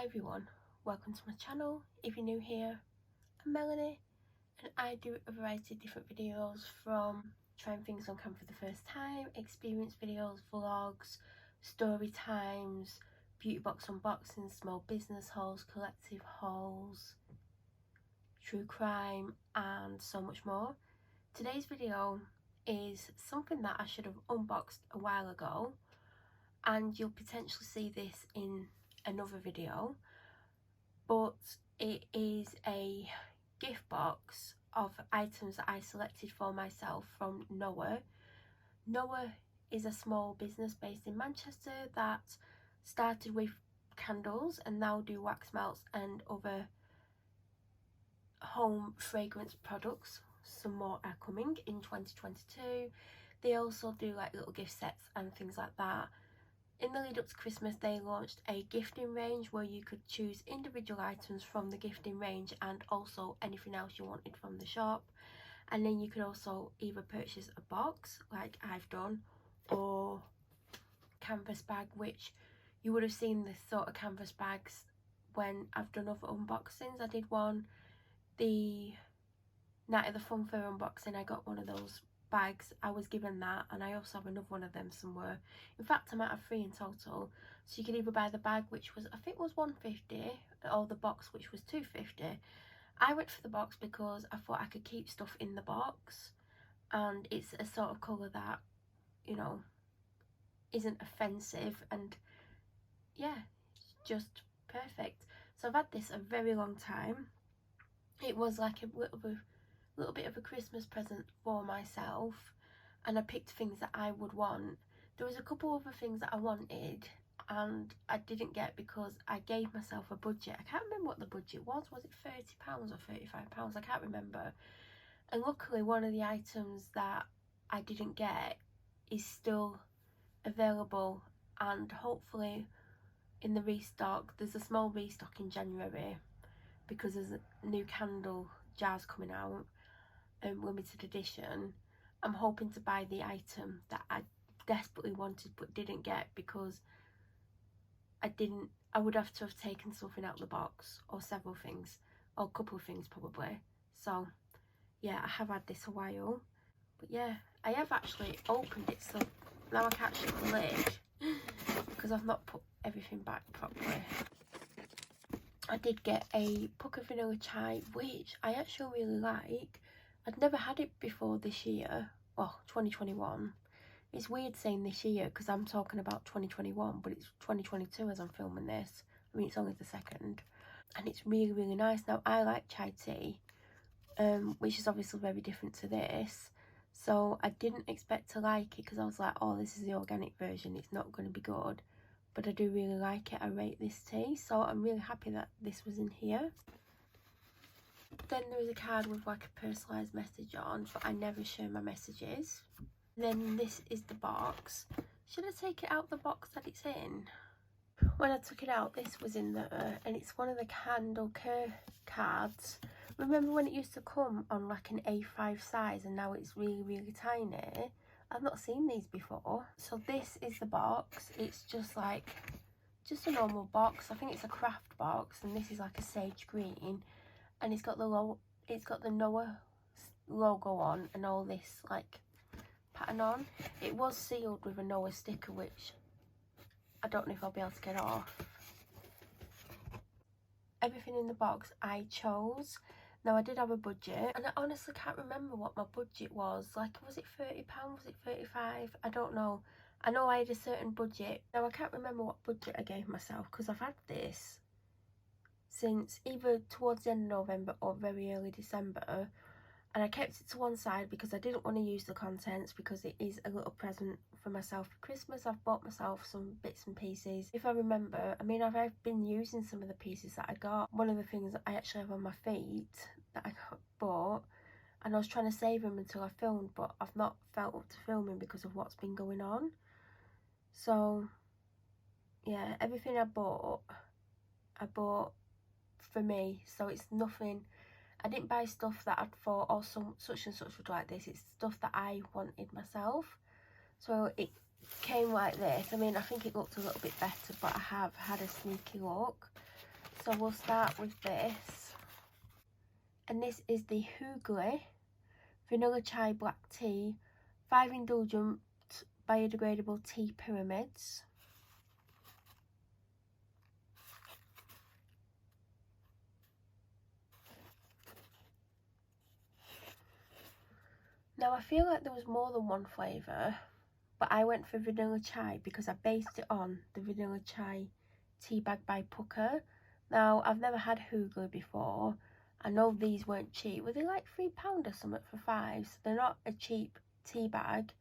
Hi everyone, welcome to my channel. If you're new here, I'm Melanie and I do a variety of different videos, from trying things on camera for the first time, experience videos, vlogs, story times, beauty box unboxings, small business hauls, collective hauls, true crime and so much more. Today's video is something that I should have unboxed a while ago, and you'll potentially see this in another video, but it is a gift box of items that I selected for myself from Noah. Noah is a small business based in Manchester that started with candles and now do wax melts and other home fragrance products. Some more are coming in 2022. They also do like little gift sets and things like that. In the lead up to Christmas, they launched a gifting range where you could choose individual items from the gifting range and also anything else you wanted from the shop. And then you could also either purchase a box, like I've done, or canvas bag, which you would have seen the sort of canvas bags when I've done other unboxings. I did one, the Night of the Fun Fair unboxing, I got one of those bags. I was given that, and I also have another one of them somewhere. In fact, I might have 3 in total. So you could either buy the bag, which was, I think was £150, or the box, which was £250. I went for the box because I thought I could keep stuff in the box, and it's a sort of colour that, you know, isn't offensive, and yeah, it's just perfect. So I've had this a very long time. It was like a little bit of a Christmas present for myself, and I picked things that I would want. There was a couple other things that I wanted and I didn't get because I gave myself a budget. I can't remember what the budget was it £30 or £35? I can't remember. And luckily one of the items that I didn't get is still available, and hopefully in the restock, there's a small restock in January because there's new candle jars coming out, limited edition. I'm hoping to buy the item that I desperately wanted but didn't get because I would have to have taken something out of the box, or several things, or a couple of things probably. So yeah, I have had this a while, but yeah, I have actually opened it, so now I can't shut the lid because I've not put everything back properly. I did get a Pucker Vanilla Chai, which I actually really like. I'd never had it before this year, well, 2021. It's weird saying this year because I'm talking about 2021, but it's 2022 as I'm filming this. I mean, it's only the 2nd, and it's really, really nice. Now, I like chai tea, which is obviously very different to this, so I didn't expect to like it because I was like, oh, this is the organic version, it's not going to be good. But I do really like it. I rate this tea, so I'm really happy that this was in here. Then there is a card with like a personalised message on, but I never share my messages. Then this is the box. Should I take it out the box that it's in? When I took it out, this was in there, and it's one of the candle care cards. Remember when it used to come on like an A5 size, and now it's really, really tiny? I've not seen these before. So this is the box. It's just a normal box. I think it's a craft box, and this is like a sage green, and it's got the Noah logo on and all this like pattern on. It was sealed with a Noah sticker, which I don't know if I'll be able to get off. Everything in the box I chose. Now, I did have a budget, and I honestly can't remember what my budget was. Like, was it £30? Was it 35? I don't know. I know I had a certain budget. Now, I can't remember what budget I gave myself because I've had this since either towards the end of November or very early December. And I kept it to one side because I didn't want to use the contents, because it is a little present for myself for Christmas. I've bought myself some bits and pieces. If I remember, I mean, I've been using some of the pieces that I got. One of the things that I actually have on my feet that I bought, and I was trying to save them until I filmed, but I've not felt up to filming because of what's been going on. So yeah, everything I bought for me, so it's nothing. I didn't buy stuff that I'd thought, oh, such and such would like this. It's stuff that I wanted myself. So it came like this. I mean, I think it looked a little bit better, but I have had a sneaky look. So we'll start with this. And this is the Hoogly Vanilla Chai Black Tea 5 Indulgent Biodegradable Tea Pyramids. Now I feel like there was more than one flavour, but I went for vanilla chai because I based it on the vanilla chai tea bag by Pucker. Now I've never had Hoogly before. I know these weren't cheap. Were they like £3 or something for 5? So they're not a cheap tea bag.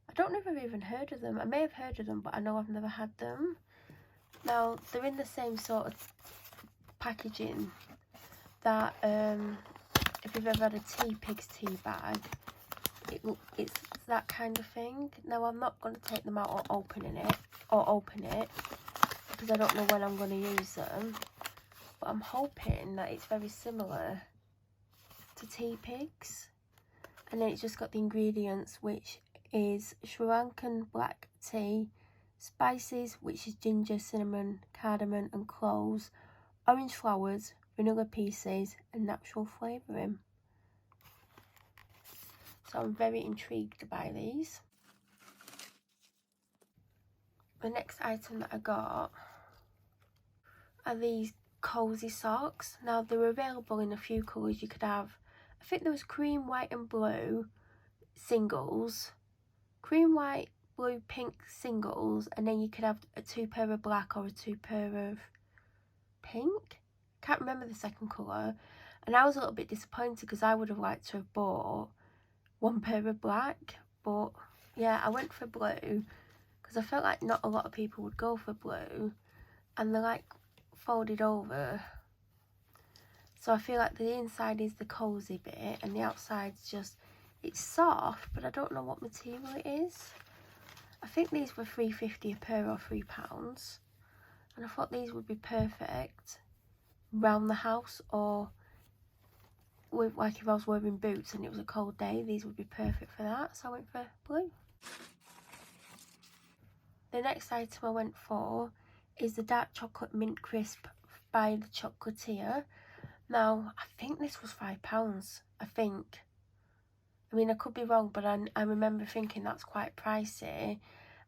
I don't know if I've even heard of them. I may have heard of them, but I know I've never had them. Now they're in the same sort of packaging that if you've ever had a Tea Pig's tea bag, it's that kind of thing. Now I'm not going to take them out or open it because I don't know when I'm going to use them, but I'm hoping that it's very similar to Tea Pig's. And then it's just got the ingredients, which is Sri Lankan black tea, spices, which is ginger, cinnamon, cardamom and cloves, orange flowers, vanilla pieces and natural flavouring. So I'm very intrigued by these. The next item that I got are these cozy socks. Now they're available in a few colours. You could have, I think there was cream, white and blue singles, cream, white, blue, pink singles, and then you could have a 2 pair of black or a 2 pair of pink. Can't remember the second colour. And I was a little bit disappointed because I would have liked to have bought 1 pair of black, but yeah, I went for blue because I felt like not a lot of people would go for blue, and they're like folded over, so I feel like the inside is the cozy bit and the outside's just, it's soft, but I don't know what material it is. I think these were £3.50 a pair or £3, and I thought these would be perfect round the house, or with, like if I was wearing boots and it was a cold day, these would be perfect for that, so I went for blue. The next item I went for is the dark chocolate mint crisp by the Chocolatier. Now I think this was £5, I think. I mean, I could be wrong, but I remember thinking that's quite pricey,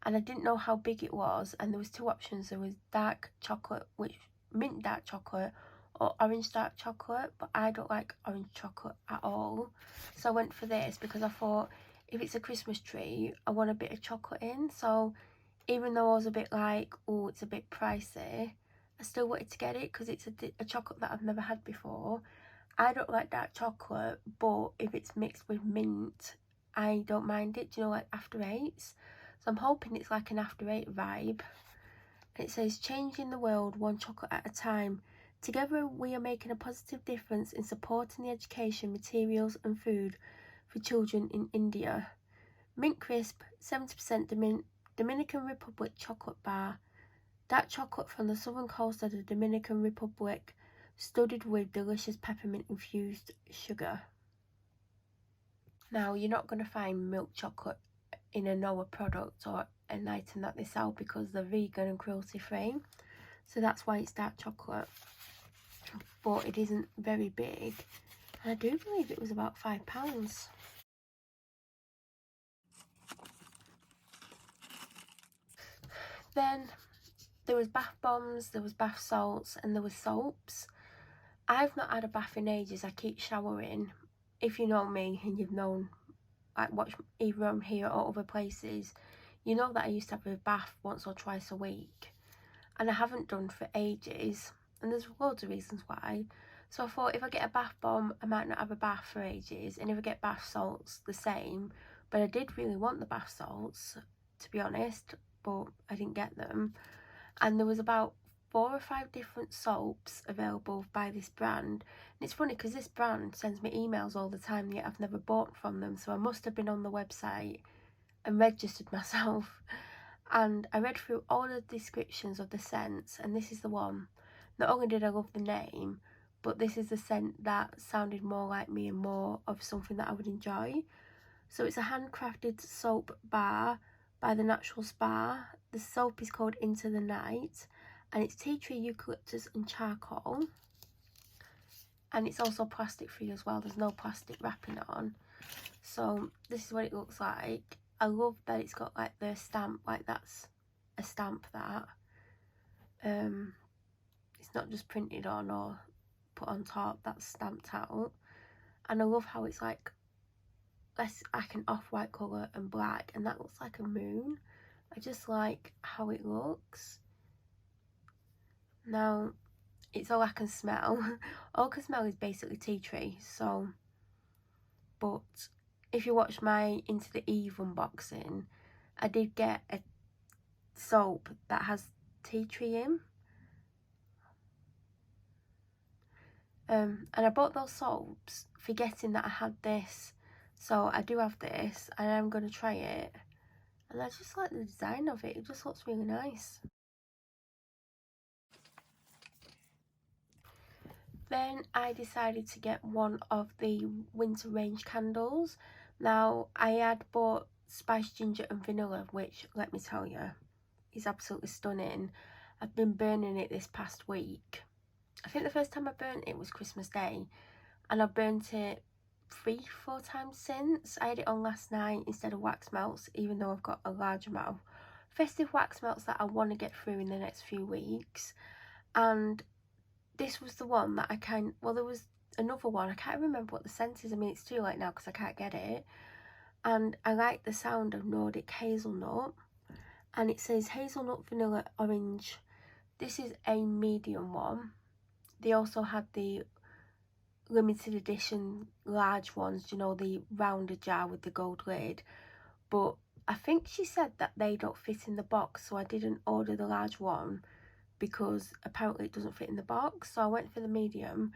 and I didn't know how big it was. And there was 2 options. There was dark chocolate, which mint dark chocolate, or orange dark chocolate, but I don't like orange chocolate at all, so I went for this because I thought if it's a Christmas tree I want a bit of chocolate in. So even though I was a bit like, oh, it's a bit pricey, I still wanted to get it because it's a chocolate that I've never had before. I don't like dark chocolate, but if it's mixed with mint I don't mind it, do you know, like after 8s. So I'm hoping it's like an after 8 vibe. And it says, changing the world one chocolate at a time. Together we are making a positive difference in supporting the education, materials and food for children in India. Mint crisp, 70% Dominican Republic chocolate bar. Dark chocolate from the southern coast of the Dominican Republic, studded with delicious peppermint infused sugar. Now you're not going to find milk chocolate in a Noah product or an item that they sell because they're vegan and cruelty free. So that's why it's dark chocolate. But it isn't very big, and I do believe it was about £5. Then there was bath bombs, there was bath salts, and there was soaps. I've not had a bath in ages. I keep showering. If you know me and you've known, like, watch either on here or other places, you know that I used to have a bath once or twice a week, and I haven't done for ages, and there's loads of reasons why. So I thought if I get a bath bomb I might not have a bath for ages, and if I get bath salts the same. But I did really want the bath salts, to be honest, but I didn't get them. And there was about 4 or 5 different soaps available by this brand, and it's funny because this brand sends me emails all the time, yet I've never bought from them, so I must have been on the website and registered myself. And I read through all the descriptions of the scents, and this is the one. Not only did I love the name, but this is the scent that sounded more like me and more of something that I would enjoy. So it's a handcrafted soap bar by the Natural Spa. The soap is called Into the Night, and it's tea tree, eucalyptus and charcoal, and it's also plastic free as well. There's no plastic wrapping on. So this is what it looks like. I love that it's got like the stamp, like that's a stamp that it's not just printed on or put on top, that's stamped out. And I love how it's like like an off-white colour and black, and that looks like a moon. I just like how it looks. Now it's all I can smell. All I can smell is basically tea tree. So, but if you watch my Into the Eve unboxing, I did get a soap that has tea tree in. And I bought those soaps forgetting that I had this. So I do have this and I'm going to try it. And I just like the design of it. It just looks really nice. Then I decided to get one of the winter range candles. Now I had bought spiced ginger and vanilla, which, let me tell you, is absolutely stunning. I've been burning it this past week. I think the first time I burnt it was Christmas Day, and I've burnt it 3-4 times since. I had it on last night instead of wax melts, even though I've got a large amount of festive wax melts that I want to get through in the next few weeks. And this was the one that well, there was another one, I can't remember what the scent is. I mean, it's too late now because I can't get it. And I like the sound of Nordic Hazelnut, and it says hazelnut, vanilla, orange. This is a medium one. They also had the limited edition large ones, you know, the rounder jar with the gold lid, but I think she said that they don't fit in the box, so I didn't order the large one because apparently it doesn't fit in the box. So I went for the medium,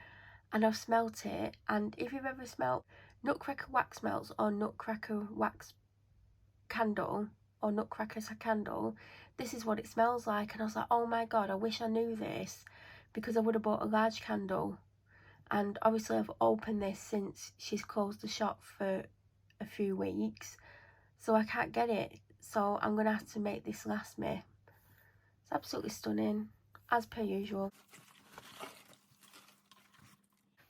and I've smelt it. And if you've ever smelt nutcracker wax melts or nutcracker wax candle or nutcracker candle, this is what it smells like. And I was like, oh my god, I wish I knew this, because I would have bought a large candle. And obviously I've opened this since she's closed the shop for a few weeks, so I can't get it. So I'm gonna have to make this last me. It's absolutely stunning, as per usual.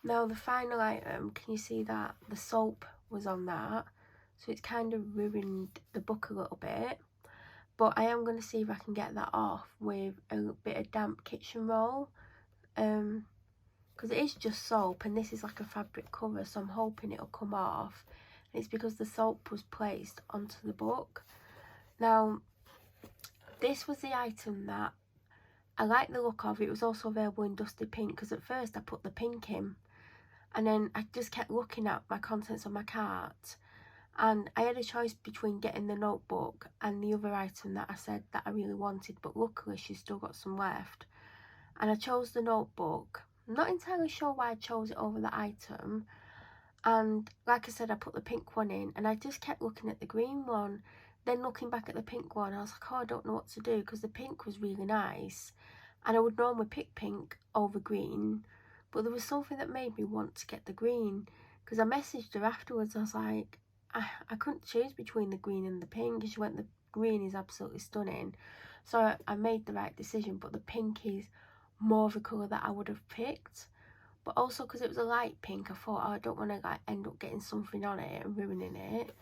Now the final item, can you see that the soap was on that? So it's kind of ruined the book a little bit. But I am going to see if I can get that off with a bit of damp kitchen roll. Because it is just soap, and this is like a fabric cover, so I'm hoping it'll come off. And it's because the soap was placed onto the book. Now, this was the item that I like the look of. It was also available in dusty pink, because at first I put the pink in, and then I just kept looking at my contents on my cart, and I had a choice between getting the notebook and the other item that I said that I really wanted, but luckily she's still got some left, and I chose the notebook. I'm not entirely sure why I chose it over the item, and like I said, I put the pink one in, and I just kept looking at the green one, then looking back at the pink one. I was like, oh, I don't know what to do, because the pink was really nice, and I would normally pick pink over green, but there was something that made me want to get the green, because I messaged her afterwards. I was like, I couldn't choose between the green and the pink, and she went, the green is absolutely stunning. So I made the right decision, but the pink is more of a colour that I would have picked. But also because it was a light pink, I thought, oh, I don't want to like end up getting something on it and ruining it.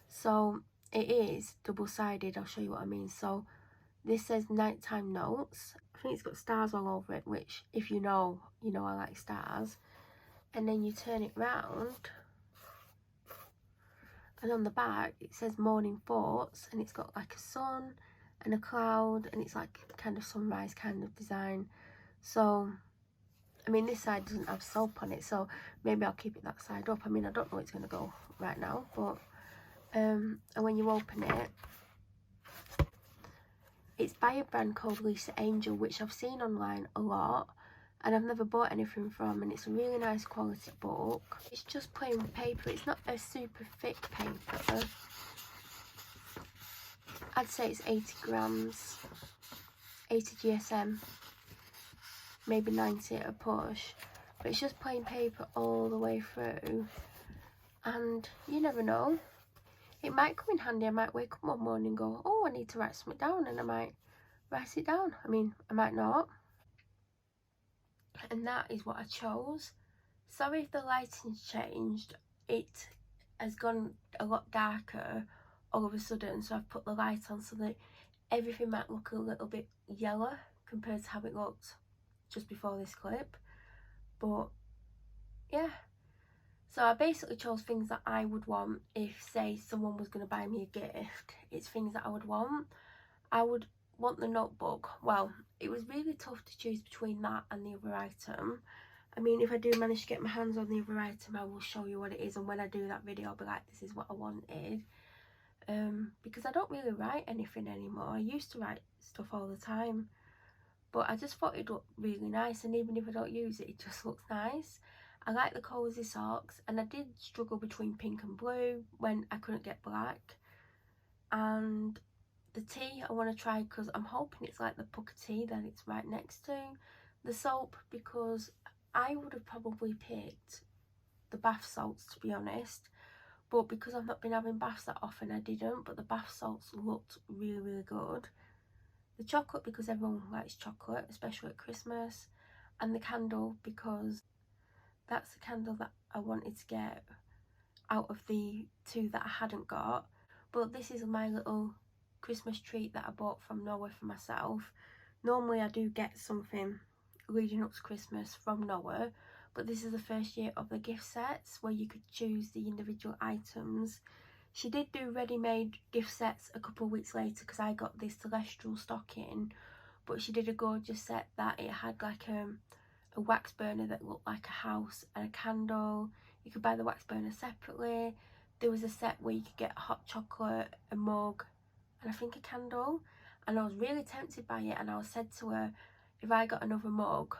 So it is double-sided. I'll show you what I mean. So this says nighttime notes. I think it's got stars all over it, which if you know, you know I like stars. And then you turn it round, and on the back it says morning thoughts, and it's got like a sun and a cloud, and it's like kind of sunrise kind of design. So I mean, this side doesn't have soap on it, so maybe I'll keep it that side up. I mean, I don't know where it's going to go right now, but and when you open it, it's by a brand called Lisa Angel, which I've seen online a lot, and I've never bought anything from, and it's a really nice quality book. It's just plain paper. It's not a super thick paper. I'd say it's 80 grams, 80 GSM, maybe 90 at a push, but it's just plain paper all the way through, and you never know, it might come in handy. I might wake up one morning and go, oh, I need to write something down, and I might write it down. I mean, I might not. and that is what I chose. Sorry if the lighting's changed. It has gone a lot darker all of a sudden, so I've put the light on so that everything might look a little bit yellow compared to how it looked just before this clip. But yeah, so I basically chose things that I would want if, say, someone was going to buy me a gift. It's things that I would want. I would want the notebook. Well, it was really tough to choose between that and the other item. I mean, if I do manage to get my hands on the other item, I will show you what it is, and when I do that video I'll be like, this is what I wanted. Because I don't really write anything anymore. I used to write stuff all the time, but I just thought it looked really nice, and even if I don't use it, it just looks nice. I like the cozy socks, and I did struggle between pink and blue when I couldn't get black. And the tea I want to try because I'm hoping it's like the pucker tea that it's right next to. The soap, because I would have probably picked the bath salts, to be honest, but because I've not been having baths that often, I didn't. But the bath salts looked really, really good. The chocolate, because everyone likes chocolate, especially at Christmas. And the candle, because that's the candle that I wanted to get out of the two that I hadn't got. But this is my little Christmas treat that I bought from Norway for myself. Normally I do get something leading up to Christmas from Norway, but this is the first year of the gift sets where you could choose the individual items. She did do ready-made gift sets a couple of weeks later because I got this celestial stocking, but she did a gorgeous set that it had like a wax burner that looked like a house and a candle. You could buy the wax burner separately. There was a set where you could get hot chocolate, a mug, and I think a candle. And I was really tempted by it, and I said to her, if I got another mug,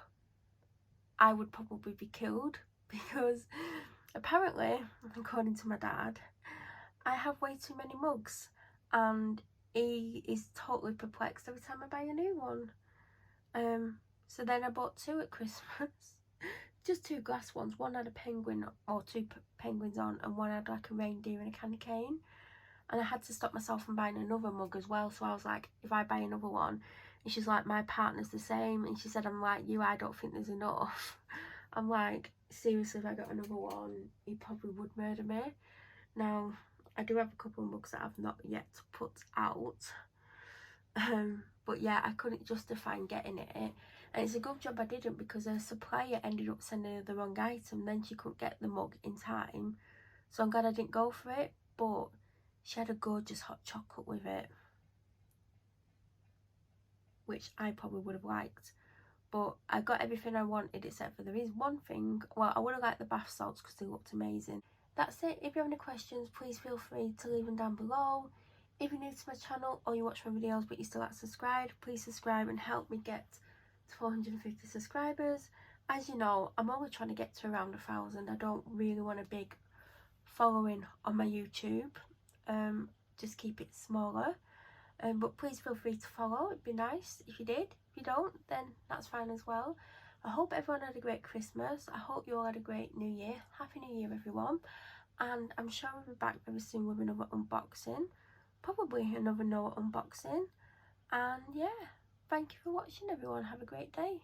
I would probably be killed, because apparently, according to my dad, I have way too many mugs, and he is totally perplexed every time I buy a new one. So then I bought two at Christmas. Just two glass ones. One had a penguin, or two penguins on, and one had like a reindeer and a candy cane. And I had to stop myself from buying another mug as well. So I was like, if I buy another one, and she's like, my partner's the same. And she said, I'm like you, I don't think there's enough. I'm like, seriously, if I got another one, he probably would murder me. Now, I do have a couple of mugs that I've not yet put out. But yeah, I couldn't justify getting it. And it's a good job I didn't, because her supplier ended up sending her the wrong item. Then she couldn't get the mug in time. So I'm glad I didn't go for it. But she had a gorgeous hot chocolate with it, which I probably would have liked. But I got everything I wanted, except for there is one thing. Well, I would have liked the bath salts because they looked amazing. That's it. If you have any questions, please feel free to leave them down below. If you're new to my channel or you watch my videos but you still haven't subscribed, please subscribe and help me get to 450 subscribers. As you know, I'm only trying to get to around 1,000. I don't really want a big following on my YouTube. Just keep it smaller. But please feel free to follow. It'd be nice if you did. If you don't, then that's fine as well. I hope everyone had a great Christmas. I hope you all had a great New Year. Happy New Year, everyone. And I'm sure I'll be back very soon with another unboxing. Probably another Noah unboxing. And yeah, thank you for watching, everyone. Have a great day.